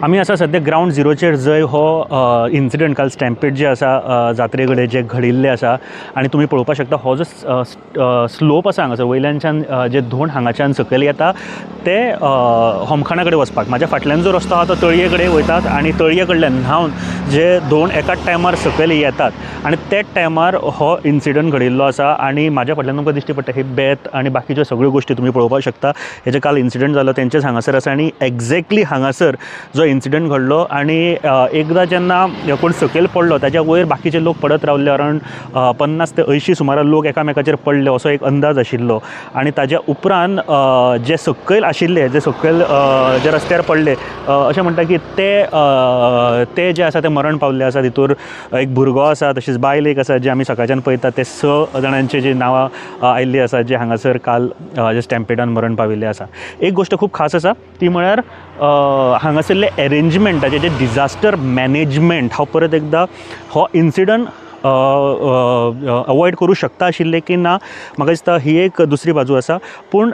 आमी आसा सद्या ग्राउंड झिरोचेर जंय हो इन्सिडंट काल स्टॅम्पेड जे आसा जात्रे कडेन जे घडिल्लें आसा आनी तुमी पळोवपाक शकता हो जो स्लोप आसा हांगासर वयल्यानच्यान जे धोंड हांगाच्यान सकयल येता ते होमखाणा कडेन वचपाक म्हाज्या फाटल्यान जो रस्तो आसा तो तळये कडेन वयतात आनी तळये कडल्यान न्हांवन जे धोंड एकाच टायमार सकयल येतात आनी त्याच टायमार हो इन्सिडंट घडिल्लो आसा आनी म्हाज्या फाटल्यान तुमकां दिश्टी पडटा ही बेत आनी बाकीच्यो सगळ्यो गोश्टी तुमी पळोवपाक शकता हे जे काल इन्सिडंट जालो तेंचेच हांगासर आसा आनी एक्झॅक्टली हांगासर जो इन्सिडंट घडलो आनी एकदां जेन्ना कोण सकयल पडलो ताच्या वयर बाकीचे लोक पडत रावल्ले अरावंड 50 ते 80 सुमार लोक एकामेकाचेर पडले असो एक अंदाज आशिल्लो आनी ताच्या उपरांत जे सकयल आशिल्ले जे सकयल जे रस्त्यार पडले अशें म्हणटा की ते जे आसा ते मरण पावल्ले आसा तितूर एक भुरगो आसा तशेंच बायल एक आसा जे आमी सकाळच्यान पळयतात ते 6 जाणांची जी नांवां आयिल्लीं आसा जे हांगासर काल जे स्टॅम्पेडान मरण पाविल्ले आसा. एक गोश्ट खूब खास आसा ती म्हळ्यार हांगासरले एरेंजमेंटाचे जे डिजास्टर मॅनेजमेंट हांव परत एकदां हो इन्सिडंट अवॉयड करूं शकता आशिल्ले की ना म्हाका दिसता ही एक दुसरी बाजू आसा पूण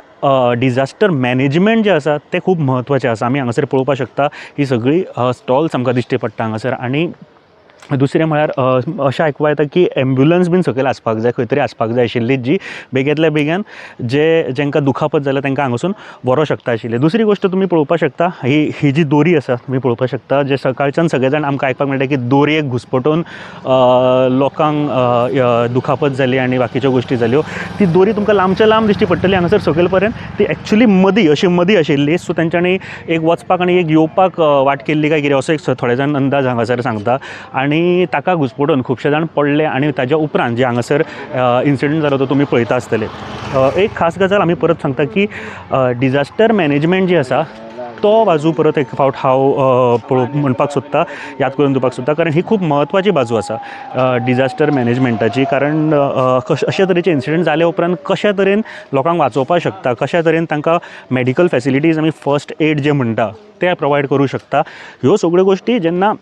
डिजास्टर मॅनेजमेंट जे आसा ते खूब म्हत्वाचें आसा. आमी हांगासर पळोवपाक शकता ही सगळी स्टॉल्स आमकां दिश्टी पडटा हांगासर आनी दुसरें म्हळ्यार अशें आयकुपाक येता की एम्ब्युलन्स बीन सकयल आसपाक जाय खंय तरी आसपाक जाय आशिल्ली जी बेगेंतल्या बेगीन जेंकां दुखापत जाल्या तांकां हांगासून व्हरोंक शकता आशिल्ले. दुसरी गोश्ट तुमी पळोवपाक शकता ही जी दोरी आसा तुमी पळोवपाक शकता जे सकाळच्यान सगळे जाण आमकां आयकपाक मेळटा की दोरयेक घुस्पटून लोकांक दुखापत जाली आनी बाकीच्यो गोश्टी जाल्यो. ती दोरी तुमकां लांबच्या लांब दिश्टी पडटली हांगासर सकयल पर्यंत ती एक्चुली मदीं आशिल्ली सो तेंच्यांनी एक वचपाक आनी एक येवपाक वाट केल्ली काय कितें असो एक थोडे जाण अंदाज हांगासर सांगता आनी ताका घुस्पटून खुबशे जाण पडले आनी ताच्या उपरांत जे हांगासर इन्सिडंट जालो तो तुमी पळयता आसतले. एक खास गजाल आमी परत सांगता की डिजास्टर मॅनेजमेंट जी आसा तो बाजू परत एक फावट हांव म्हणपाक सोदता याद करून दिवपाक सोदता कारण ही खूब म्हत्वाची बाजू आसा डिजास्टर मॅनेजमेंटाची कारण अशे तरेचे इन्सिडंट जाले उपरांत कशा तरेन लोकांक वाचोवपाक शकता कशा तरेन तांकां मॅडिकल फॅसिलिटीज आमी फर्स्ट एड जे म्हणटा ते प्रोवायड करूं शकता. ह्यो सगळ्यो गोश्टी जेन्ना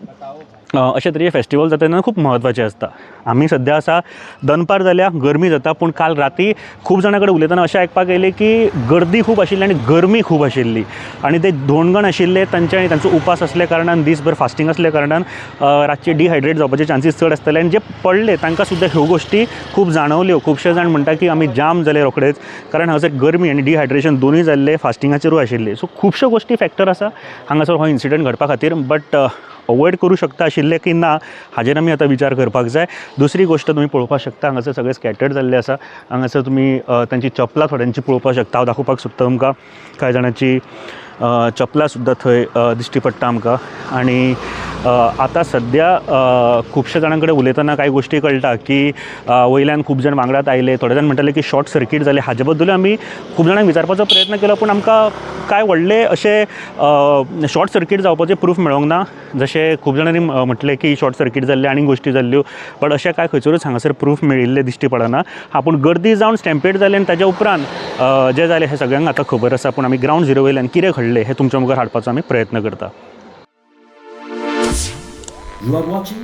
अशे तरेचे फेस्टिवल जाता तेन्ना खूब म्हत्वाचे आसता. आमी सद्या आसा दनपार जाल्या गरमी जाता पूण काल राती खूब जाणां कडेन उलयतना अशें आयकपाक येयलें की गर्दी खूब आशिल्ली आनी गरमी खूब आशिल्ली आनी ते धोंडगण आशिल्ले तांचो उपास आसल्या कारणान दीसभर फास्टींग आसल्या कारणान रातचे डिहायड्रेट जावपाचे चान्सीस चड आसताले आनी जे पडले तांकां सुद्दां ह्यो गोश्टी खूब जाणवल्यो. खुबशे जाण म्हणटा की आमी जाम जाले रोखडेच कारण हांगासर गरमी आनी डिहायड्रेशन दोनूय जाल्ले फास्टिंगाचेरूय आशिल्ले. सो खुबश्यो गोश्टी फॅक्टर आसा हांगासर हो इन्सिडंट घडपा खातीर बट अवॉयड करूं शकता आशिल्ले की ना हाजेर आमी आतां विचार करपाक जाय. दुसरी गोश्ट तुमी पळोवपाक शकता हांगासर सगळे स्कॅटर्ड जाल्ले आसा. हांगासर तुमी तांची चपलां थोड्यांची पळोवपाक शकता. हांव दाखोवपाक सोदता तुमकां कांय जाणांची चपलां सुद्दां थंय दिश्टी पडटा आमकां आनी आतां सद्या खुबशे जाणां कडेन उलयतना कांय गोश्टी कळटा की वयल्यान खूब जाण वांगडात आयले थोडे जाण म्हणटाले की शॉर्ट सर्कीट जाले हाजे बद्दलूय आमी खूब जाणांक विचारपाचो प्रयत्न केलो पूण आमकां कांय व्हडले अशे शॉर्ट सर्कीट जावपाचे प्रूफ मेळोंक ना. जशें खूब जाणांनी म्हटलें की शॉर्ट सर्कीट जाल्ले आनी गोश्टी जाल्ल्यो बट अशें कांय खंयसरूच हांगासर प्रूफ मेळिल्ले दिश्टी पडना. पूण गर्दी जावन स्टॅम्पेड जाले आनी ताच्या उपरांत जे जालें हें सगळ्यांक आतां खबर आसा पूण आमी ग्राउंड झिरो वयल्यान कितें घडलें हें तुमच्या मुखार हाडपाचो आमी प्रयत्न करता. You are watching